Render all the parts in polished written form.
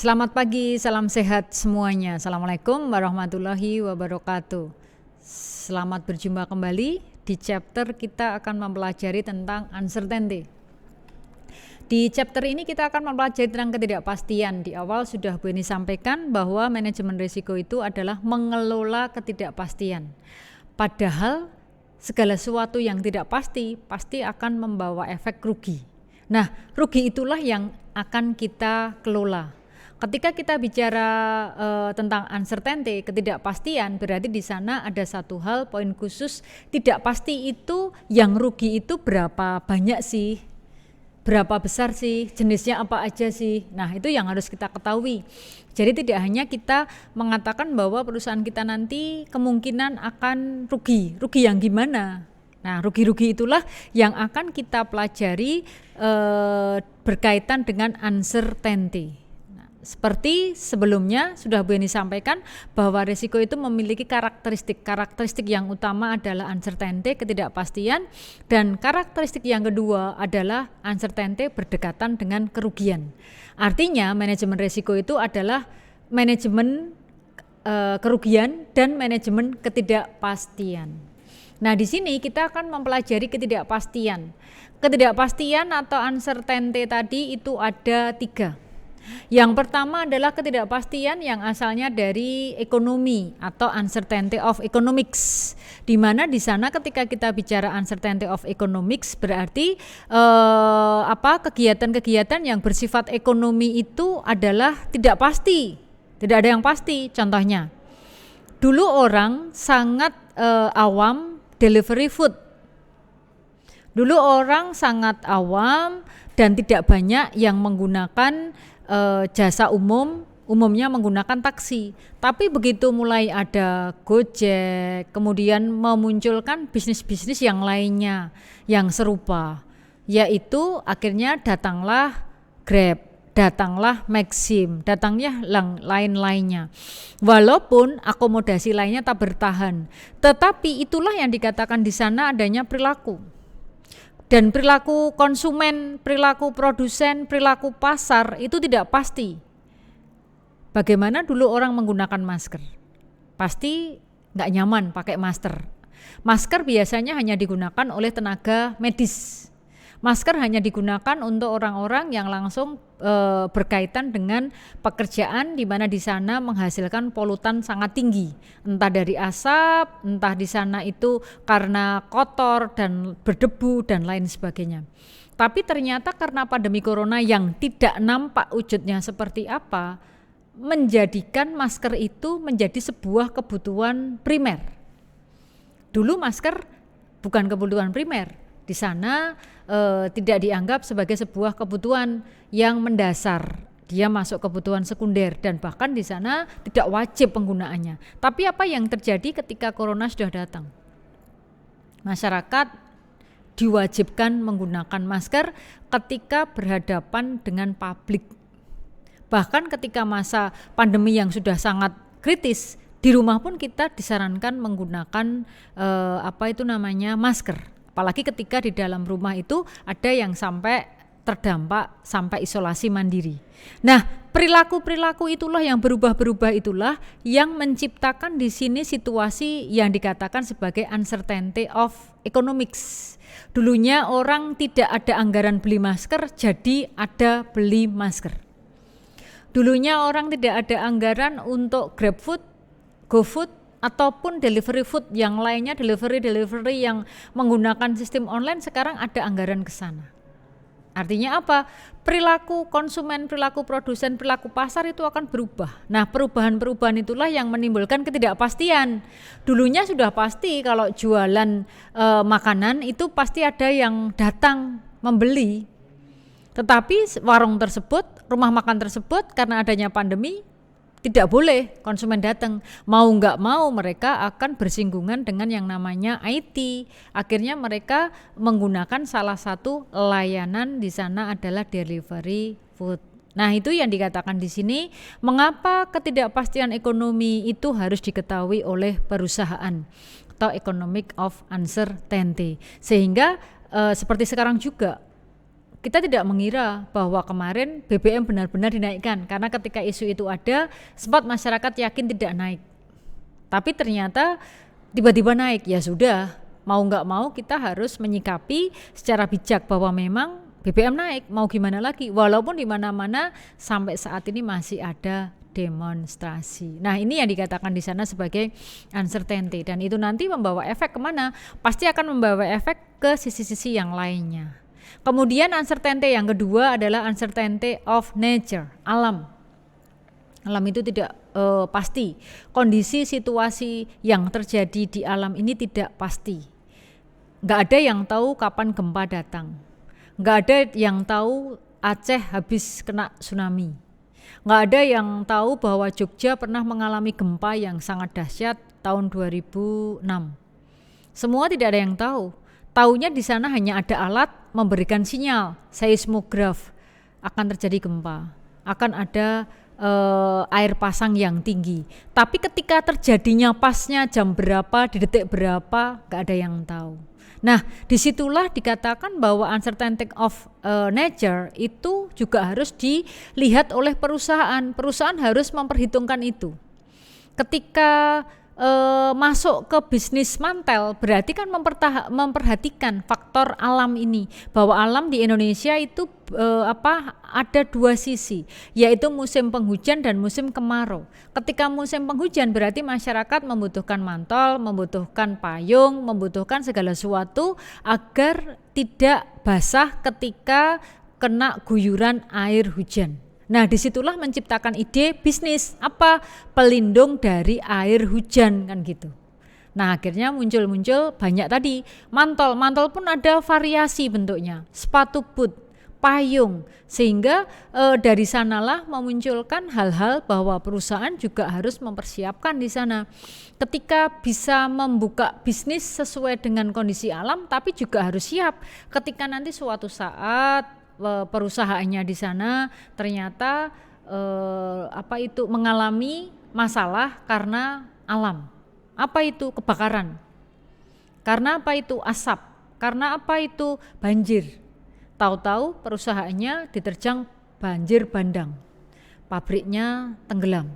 Selamat pagi, salam sehat semuanya. Assalamualaikum warahmatullahi wabarakatuh. Selamat berjumpa kembali. Di chapter kita akan mempelajari tentang uncertainty. Di chapter ini kita akan mempelajari tentang ketidakpastian. Di awal sudah Bu Eni sampaikan bahwa manajemen risiko itu adalah mengelola ketidakpastian. Padahal segala sesuatu yang tidak pasti akan membawa efek rugi. Nah, rugi itulah yang akan kita kelola. Ketika kita bicara tentang uncertainty, ketidakpastian, berarti di sana ada satu hal, poin khusus, tidak pasti itu yang rugi itu berapa banyak sih, berapa besar sih, jenisnya apa aja sih. Nah, itu yang harus kita ketahui. Jadi tidak hanya kita mengatakan bahwa perusahaan kita nanti kemungkinan akan rugi yang gimana. Nah, rugi-rugi itulah yang akan kita pelajari berkaitan dengan uncertainty. Seperti sebelumnya sudah Bu Eni sampaikan bahwa risiko itu memiliki karakteristik yang utama adalah uncertainty, ketidakpastian, dan karakteristik yang kedua adalah uncertainty berdekatan dengan kerugian. Artinya manajemen risiko itu adalah manajemen kerugian dan manajemen ketidakpastian. Nah, di sini kita akan mempelajari ketidakpastian. Ketidakpastian atau uncertainty tadi itu ada 3. Yang pertama adalah ketidakpastian yang asalnya dari ekonomi atau uncertainty of economics, di mana di sana ketika kita bicara uncertainty of economics berarti kegiatan-kegiatan yang bersifat ekonomi itu adalah tidak pasti, tidak ada yang pasti. Contohnya, dulu orang sangat awam delivery food. Dulu orang sangat awam dan tidak banyak yang menggunakan jasa umumnya menggunakan taksi. Tapi begitu mulai ada Gojek, kemudian memunculkan bisnis-bisnis yang lainnya yang serupa, yaitu akhirnya datanglah Grab, datanglah Maxim, datangnya lain-lainnya. Walaupun akomodasi lainnya tak bertahan, tetapi itulah yang dikatakan di sana adanya perilaku. Dan perilaku konsumen, perilaku produsen, perilaku pasar itu tidak pasti. Bagaimana dulu orang menggunakan masker? Pasti nggak nyaman pakai masker. Masker biasanya hanya digunakan oleh tenaga medis. Masker hanya digunakan untuk orang-orang yang langsung berkaitan dengan pekerjaan di mana di sana menghasilkan polutan sangat tinggi, entah dari asap, entah di sana itu karena kotor dan berdebu dan lain sebagainya. Tapi ternyata karena pandemi corona yang tidak nampak wujudnya seperti apa, menjadikan masker itu menjadi sebuah kebutuhan primer. Dulu masker bukan kebutuhan primer. Di sana tidak dianggap sebagai sebuah kebutuhan yang mendasar, dia masuk kebutuhan sekunder dan bahkan di sana tidak wajib penggunaannya. Tapi apa yang terjadi ketika corona sudah datang? Masyarakat diwajibkan menggunakan masker ketika berhadapan dengan publik. Bahkan ketika masa pandemi yang sudah sangat kritis, di rumah pun kita disarankan menggunakan masker. Apalagi ketika di dalam rumah itu ada yang sampai terdampak sampai isolasi mandiri. Nah, perilaku-perilaku itulah yang berubah-berubah, itulah yang menciptakan di sini situasi yang dikatakan sebagai uncertainty of economics. Dulunya orang tidak ada anggaran beli masker, jadi ada beli masker. Dulunya orang tidak ada anggaran untuk GrabFood, GoFood, ataupun delivery food yang lainnya, delivery yang menggunakan sistem online, sekarang ada anggaran ke sana. Artinya apa? Perilaku konsumen, perilaku produsen, perilaku pasar itu akan berubah. Nah, perubahan-perubahan itulah yang menimbulkan ketidakpastian. Dulunya sudah pasti kalau jualan makanan itu pasti ada yang datang membeli. Tetapi warung tersebut, rumah makan tersebut karena adanya pandemi tidak boleh konsumen datang. Mau nggak mau mereka akan bersinggungan dengan yang namanya IT. Akhirnya mereka menggunakan salah satu layanan di sana adalah delivery food. Nah, itu yang dikatakan di sini, mengapa ketidakpastian ekonomi itu harus diketahui oleh perusahaan atau economic of uncertainty. Sehingga seperti sekarang juga kita tidak mengira bahwa kemarin BBM benar-benar dinaikkan, karena ketika isu itu ada sempat masyarakat yakin tidak naik, tapi ternyata tiba-tiba naik. Ya sudah, mau nggak mau kita harus menyikapi secara bijak bahwa memang BBM naik, mau gimana lagi, walaupun di mana-mana sampai saat ini masih ada demonstrasi. Nah, ini yang dikatakan di sana sebagai uncertainty, dan itu nanti membawa efek kemana? Pasti akan membawa efek ke sisi-sisi yang lainnya. Kemudian uncertainty yang kedua adalah uncertainty of nature, alam. Alam itu tidak pasti. Kondisi situasi yang terjadi di alam ini tidak pasti. Nggak ada yang tahu kapan gempa datang. Nggak ada yang tahu Aceh habis kena tsunami. Nggak ada yang tahu bahwa Jogja pernah mengalami gempa yang sangat dahsyat tahun 2006. Semua tidak ada yang tahu. Taunya di sana hanya ada alat memberikan sinyal, seismograf, akan terjadi gempa, akan ada air pasang yang tinggi. Tapi ketika terjadinya pasnya jam berapa, di detik berapa, nggak ada yang tahu. Nah, disitulah dikatakan bahwa uncertainty of nature itu juga harus dilihat oleh perusahaan. Perusahaan harus memperhitungkan itu. Ketika masuk ke bisnis mantel, berarti kan memperhatikan faktor alam ini, bahwa alam di Indonesia itu ada dua sisi, yaitu musim penghujan dan musim kemarau. Ketika musim penghujan berarti masyarakat membutuhkan mantol, membutuhkan payung, membutuhkan segala sesuatu agar tidak basah ketika kena guyuran air hujan. Nah, disitulah menciptakan ide bisnis, apa? Pelindung dari air hujan, kan gitu. Nah, akhirnya muncul banyak tadi. Mantol pun ada variasi bentuknya, sepatu boot, payung, sehingga dari sanalah memunculkan hal-hal bahwa perusahaan juga harus mempersiapkan di sana. Ketika bisa membuka bisnis sesuai dengan kondisi alam, tapi juga harus siap ketika nanti suatu saat perusahaannya di sana ternyata mengalami masalah karena alam. Apa itu? Kebakaran. Karena apa itu? Asap. Karena apa itu? Banjir. Tahu-tahu perusahaannya diterjang banjir bandang. Pabriknya tenggelam.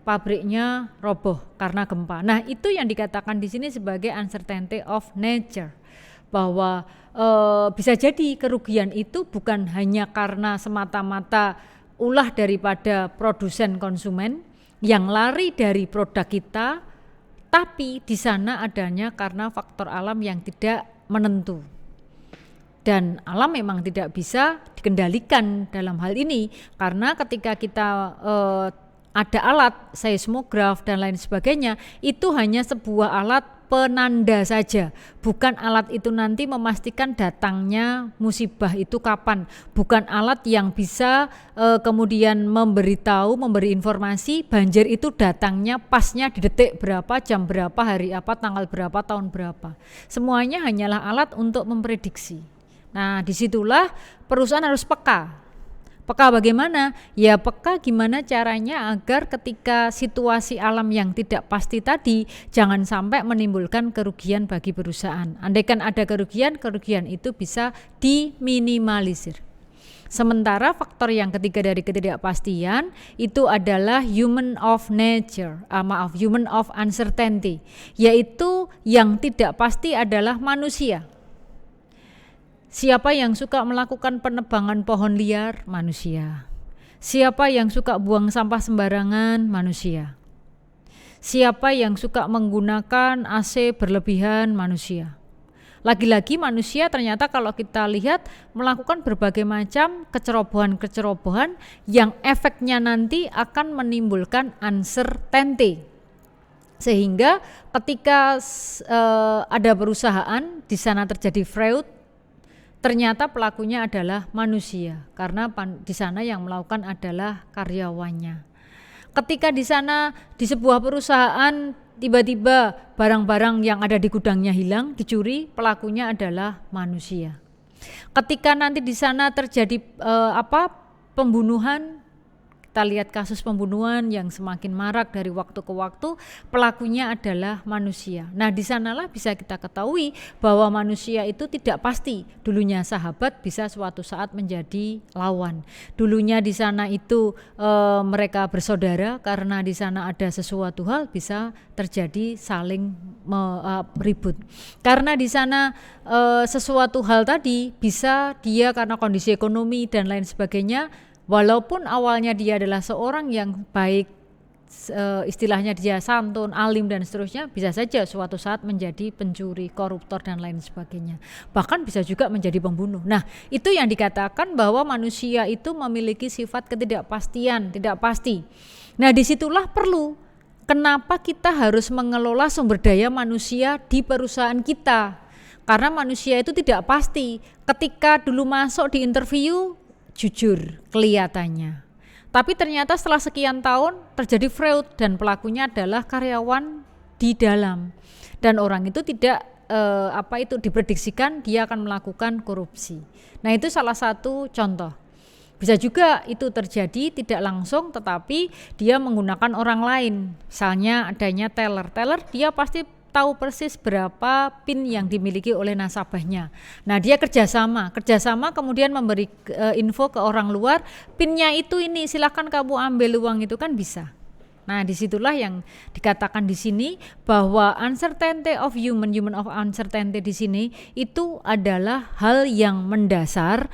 Pabriknya roboh karena gempa. Nah, itu yang dikatakan di sini sebagai uncertainty of nature. Bahwa bisa jadi kerugian itu bukan hanya karena semata-mata ulah daripada produsen konsumen yang lari dari produk kita, tapi di sana adanya karena faktor alam yang tidak menentu. Dan alam memang tidak bisa dikendalikan dalam hal ini, karena ketika kita ada alat seismograf dan lain sebagainya, itu hanya sebuah alat penanda saja, bukan alat itu nanti memastikan datangnya musibah itu kapan, bukan alat yang bisa kemudian memberi informasi banjir itu datangnya pasnya di detik berapa, jam berapa, hari apa, tanggal berapa, tahun berapa. Semuanya hanyalah alat untuk memprediksi. Nah, disitulah perusahaan harus peka. Peka bagaimana? Ya peka gimana caranya agar ketika situasi alam yang tidak pasti tadi jangan sampai menimbulkan kerugian bagi perusahaan. Andaikan ada kerugian itu bisa diminimalisir. Sementara faktor yang ketiga dari ketidakpastian itu adalah human of uncertainty, yaitu yang tidak pasti adalah manusia. Siapa yang suka melakukan penebangan pohon liar? Manusia. Siapa yang suka buang sampah sembarangan? Manusia. Siapa yang suka menggunakan AC berlebihan? Manusia. Lagi-lagi manusia ternyata kalau kita lihat melakukan berbagai macam kecerobohan-kecerobohan yang efeknya nanti akan menimbulkan uncertainty. Sehingga ketika ada perusahaan di sana terjadi fraud, ternyata pelakunya adalah manusia, karena di sana yang melakukan adalah karyawannya. Ketika di sana di sebuah perusahaan tiba-tiba barang-barang yang ada di gudangnya hilang, dicuri, pelakunya adalah manusia. Ketika nanti di sana terjadi pembunuhan, kita lihat kasus pembunuhan yang semakin marak dari waktu ke waktu, pelakunya adalah manusia. Nah, di sanalah bisa kita ketahui bahwa manusia itu tidak pasti. Dulunya sahabat bisa suatu saat menjadi lawan. Dulunya di sana itu mereka bersaudara, karena di sana ada sesuatu hal bisa terjadi saling ribut. Karena di sana sesuatu hal tadi bisa dia karena kondisi ekonomi dan lain sebagainya, walaupun awalnya dia adalah seorang yang baik, istilahnya dia santun, alim dan seterusnya, bisa saja suatu saat menjadi pencuri, koruptor dan lain sebagainya. Bahkan bisa juga menjadi pembunuh. Nah, itu yang dikatakan bahwa manusia itu memiliki sifat ketidakpastian, tidak pasti. Nah, disitulah perlu kenapa kita harus mengelola sumber daya manusia di perusahaan kita. Karena manusia itu tidak pasti. Ketika dulu masuk di interview, jujur kelihatannya. Tapi ternyata setelah sekian tahun terjadi fraud dan pelakunya adalah karyawan di dalam. Dan orang itu tidak diprediksikan dia akan melakukan korupsi. Nah, itu salah satu contoh. Bisa juga itu terjadi tidak langsung, tetapi dia menggunakan orang lain. Misalnya adanya teller dia pasti tahu persis berapa PIN yang dimiliki oleh nasabahnya. Nah, dia kerjasama kemudian memberi info ke orang luar, PIN-nya itu ini, silakan kamu ambil uang itu, kan bisa. Nah, disitulah yang dikatakan di sini bahwa uncertainty of human of uncertainty di sini itu adalah hal yang mendasar,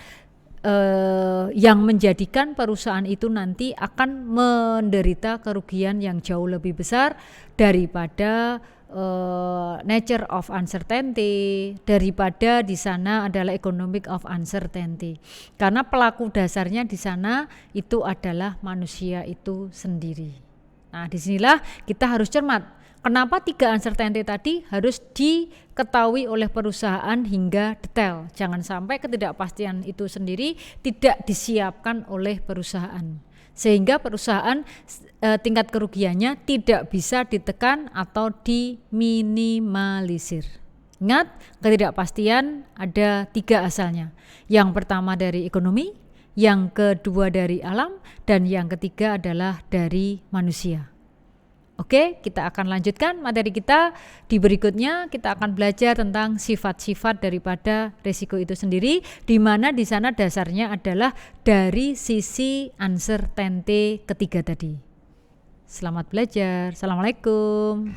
yang menjadikan perusahaan itu nanti akan menderita kerugian yang jauh lebih besar daripada nature of uncertainty, daripada di sana adalah economic of uncertainty. Karena pelaku dasarnya di sana itu adalah manusia itu sendiri. Nah, disinilah kita harus cermat. Kenapa 3 uncertainty tadi harus diketahui oleh perusahaan hingga detail. Jangan sampai ketidakpastian itu sendiri tidak disiapkan oleh perusahaan, sehingga perusahaan tingkat kerugiannya tidak bisa ditekan atau diminimalisir. Ingat, ketidakpastian ada 3 asalnya. Yang pertama dari ekonomi, yang kedua dari alam, dan yang ketiga adalah dari manusia. Oke, kita akan lanjutkan materi kita di berikutnya. Kita akan belajar tentang sifat-sifat daripada risiko itu sendiri, di mana di sana dasarnya adalah dari sisi uncertainty ketiga tadi. Selamat belajar. Assalamualaikum.